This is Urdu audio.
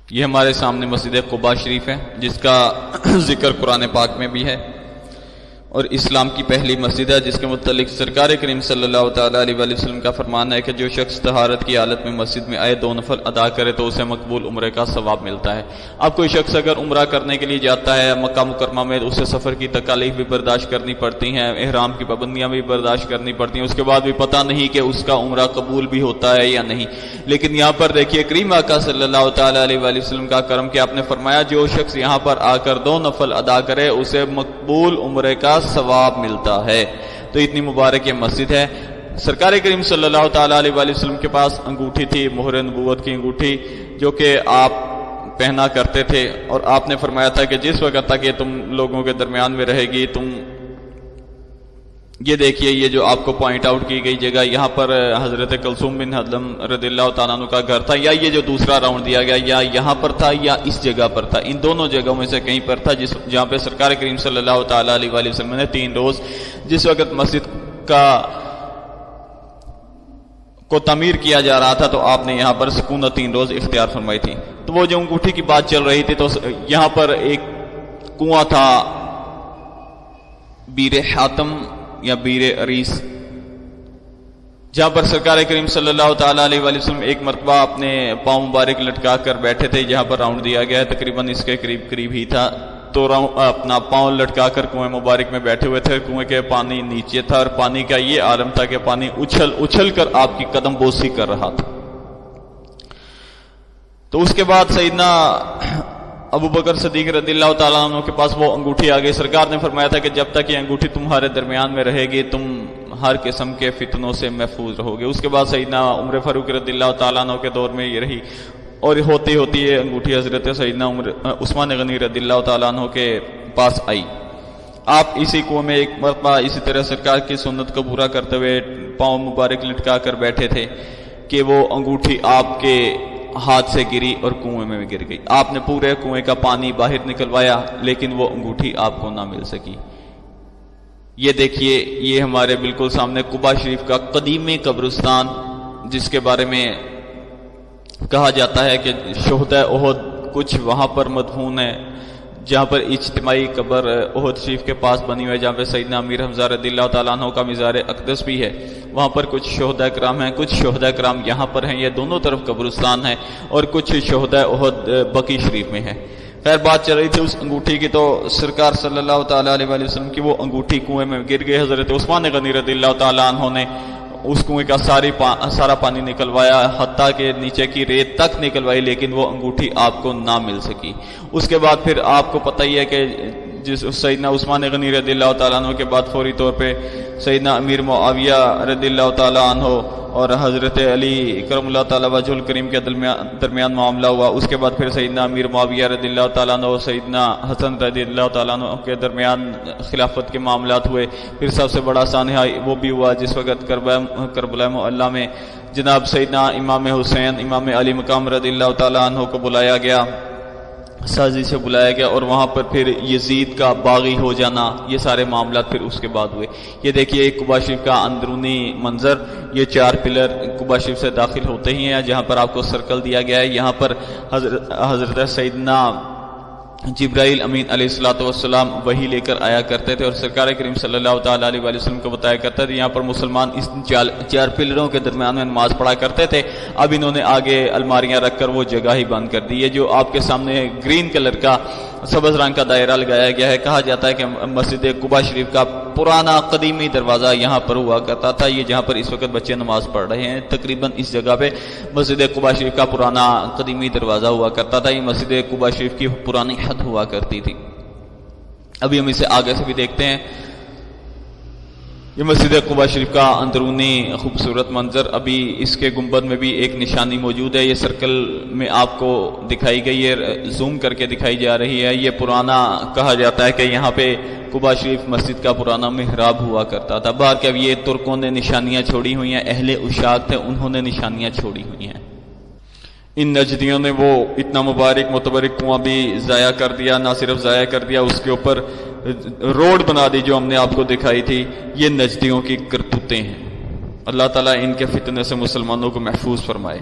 یہ ہمارے سامنے مسجد قباء شریف ہے، جس کا ذکر قرآن پاک میں بھی ہے، اور اسلام کی پہلی مسجد ہے، جس کے متعلق سرکار کریم صلی اللہ تعالیٰ علیہ وآلہ وسلم کا فرمان ہے کہ جو شخص طہارت کی حالت میں مسجد میں آئے 2 نفل ادا کرے تو اسے مقبول عمرے کا ثواب ملتا ہے۔ اب کوئی شخص اگر عمرہ کرنے کے لیے جاتا ہے مکہ مکرمہ میں، اسے سفر کی تکالیف بھی برداشت کرنی پڑتی ہیں، احرام کی پابندیاں بھی برداشت کرنی پڑتی ہیں، اس کے بعد بھی پتہ نہیں کہ اس کا عمرہ قبول بھی ہوتا ہے یا نہیں۔ لیکن یہاں پر دیکھیے کریم آقا صلی اللہ تعالیٰ علیہ وآلہ وسلم کا کرم کہ آپ نے فرمایا جو شخص یہاں پر آ کر 2 نفل ادا کرے اسے مقبول عمرے کا ثواب ملتا ہے۔ تو اتنی مبارک یہ مسجد ہے۔ سرکار کریم صلی اللہ تعالیٰ علیہ وآلہ وسلم کے پاس انگوٹھی تھی، مہر نبوت کی انگوٹھی، جو کہ آپ پہنا کرتے تھے، اور آپ نے فرمایا تھا کہ جس وقت تک یہ تم لوگوں کے درمیان میں رہے گی، تم یہ دیکھیے یہ جو آپ کو پوائنٹ آؤٹ کی گئی جگہ، یہاں پر حضرت کلثوم بن حضم رضی اللہ تعالیٰ عنہ کا گھر تھا، یا یہ جو دوسرا راؤنڈ دیا گیا یا یہاں پر تھا یا اس جگہ پر تھا، ان دونوں جگہوں میں سے کہیں پر تھا، جہاں پہ سرکار کریم صلی اللہ تعالیٰ علیہ وآلہ وسلم نے 3 روز جس وقت مسجد کو تعمیر کیا جا رہا تھا، تو آپ نے یہاں پر سکونت 3 روز اختیار فرمائی تھی۔ تو وہ جو انگوٹھی کی بات چل رہی تھی، تو یہاں پر ایک کنواں تھا، بیر حاتم یا بیر عریس، جہاں پر سرکار کریم صلی اللہ تعالیٰ علیہ وآلہ وسلم ایک مرتبہ اپنے پاؤں مبارک لٹکا کر بیٹھے تھے، جہاں پر راؤنڈ دیا گیا ہے تقریباً اس کے قریب ہی تھا، تو اپنا پاؤں لٹکا کر کنویں مبارک میں بیٹھے ہوئے تھے، کنویں کے پانی نیچے تھا، اور پانی کا یہ عالم تھا کہ پانی اچھل کر آپ کی قدم بوسی کر رہا تھا۔ تو اس کے بعد سیدنا ابو بکر صدیق رضی اللہ تعالیٰ عنہ کے پاس وہ انگوٹھی آ گئی۔ سرکار نے فرمایا تھا کہ جب تک یہ انگوٹھی تمہارے درمیان میں رہے گی تم ہر قسم کے فتنوں سے محفوظ رہو گے۔ اس کے بعد سیدنا عمر فاروق رضی اللہ تعالیٰ عنہ کے دور میں یہ رہی، اور ہوتی یہ انگوٹھی حضرت سیدنا عثمان غنی رضی اللہ تعالیٰ عنہ کے پاس آئی۔ آپ اسی کنویں میں ایک مرتبہ اسی طرح سرکار کی سنت کو پورا کرتے ہوئے پاؤں مبارک لٹکا کر بیٹھے تھے کہ وہ انگوٹھی آپ کے ہاتھ سے گری اور کنویں میں گر گئی۔ آپ نے پورے کنویں کا پانی باہر نکلوایا، لیکن وہ انگوٹھی آپ کو نہ مل سکی۔ یہ دیکھیے یہ ہمارے بالکل سامنے قباء شریف کا قدیمی قبرستان، جس کے بارے میں کہا جاتا ہے کہ شہداء احد کچھ وہاں پر مدفون ہیں، جہاں پر اجتماعی قبر احد شریف کے پاس بنی ہوئی ہے، جہاں پہ سیدنا امیر حمزہ رضی اللہ تعالیٰ عنہ کا مزار اقدس بھی ہے، وہاں پر کچھ شہداء کرام ہیں، کچھ شہداء کرام یہاں پر ہیں، یہ دونوں طرف قبرستان ہے، اور کچھ شہداء احد بقیع شریف میں ہے۔ خیر بات چل رہی تھی اس انگوٹھی کی، تو سرکار صلی اللہ تعالیٰ علیہ وآلہ وسلم کی وہ انگوٹھی کنویں میں گر گئی۔ حضرت عثمان غنی رضی اللہ تعالیٰ عنہ نے اس کنویں کا سارا پانی نکلوایا، حتیٰ کہ نیچے کی ریت تک نکلوائی، لیکن وہ انگوٹھی آپ کو نہ مل سکی۔ اس کے بعد پھر آپ کو پتہ ہی ہے کہ سیدنا عثمان غنی رضی اللہ تعالیٰ عنہ کے بعد فوری طور پہ سیدنا امیر معاویہ رضی اللہ تعالیٰ عنہ اور حضرت علی کرم اللہ تعالیٰ وجہ الکریم کے درمیان معاملہ ہوا۔ اس کے بعد پھر سیدنا امیر معاویہ رضی اللہ تعالیٰ عنہ اور سیدنا حسن رضی اللہ تعالیٰ عنہ کے درمیان خلافت کے معاملات ہوئے۔ پھر سب سے بڑا سانحہ وہ بھی ہوا جس وقت کربلا معلیٰ میں جناب سیدنا امام حسین امام علی مقام رضی اللہ تعالیٰ عنہ کو بلایا گیا، سازی سے بلایا گیا، اور وہاں پر پھر یزید کا باغی ہو جانا، یہ سارے معاملات پھر اس کے بعد ہوئے۔ یہ دیکھیے قباء شریف کا اندرونی منظر، یہ 4 پلر قباء شریف سے داخل ہوتے ہی ہیں، جہاں پر آپ کو سرکل دیا گیا ہے، یہاں پر حضرت سیدنا جبرائیل امین علیہ الصلوۃ والسلام وحی لے کر آیا کرتے تھے، اور سرکار کریم صلی اللہ تعالیٰ علیہ وآلہ وسلم کو بتایا کرتا تھا یہاں پر مسلمان اس 4 پلروں کے درمیان میں نماز پڑھا کرتے تھے۔ اب انہوں نے آگے الماریاں رکھ کر وہ جگہ ہی بند کر دی ہے۔ جو آپ کے سامنے گرین کلر کا سبز رنگ کا دائرہ لگایا گیا ہے، کہا جاتا ہے کہ مسجد قباء شریف کا پرانا قدیمی دروازہ یہاں پر ہوا کرتا تھا، یہ جہاں پر اس وقت بچے نماز پڑھ رہے ہیں، تقریباً اس جگہ پہ مسجد قباء شریف کا پرانا قدیمی دروازہ ہوا کرتا تھا۔ یہ مسجد قباء شریف کی پرانی حد ہوا کرتی تھی۔ ابھی ہم اسے آگے سے بھی دیکھتے ہیں۔ یہ مسجد قباء شریف کا اندرونی خوبصورت منظر، ابھی اس کے گنبد میں بھی ایک نشانی موجود ہے، یہ سرکل میں آپ کو دکھائی گئی ہے، زوم کر کے دکھائی جا رہی ہے۔ یہ پرانا کہا جاتا ہے کہ یہاں پہ قباء شریف مسجد کا پرانا محراب ہوا کرتا تھا۔ باہر کے اب یہ ترکوں نے نشانیاں چھوڑی ہوئی ہیں، اہل عشاق تھے انہوں نے نشانیاں چھوڑی ہوئی ہیں۔ ان نجدیوں نے وہ اتنا مبارک متبرک کنواں بھی ضائع کر دیا، نہ صرف ضائع کر دیا، اس کے اوپر روڈ بنا دی جو ہم نے آپ کو دکھائی تھی۔ یہ نجدیوں کی کرتوتیں ہیں۔ اللہ تعالیٰ ان کے فتنے سے مسلمانوں کو محفوظ فرمائے۔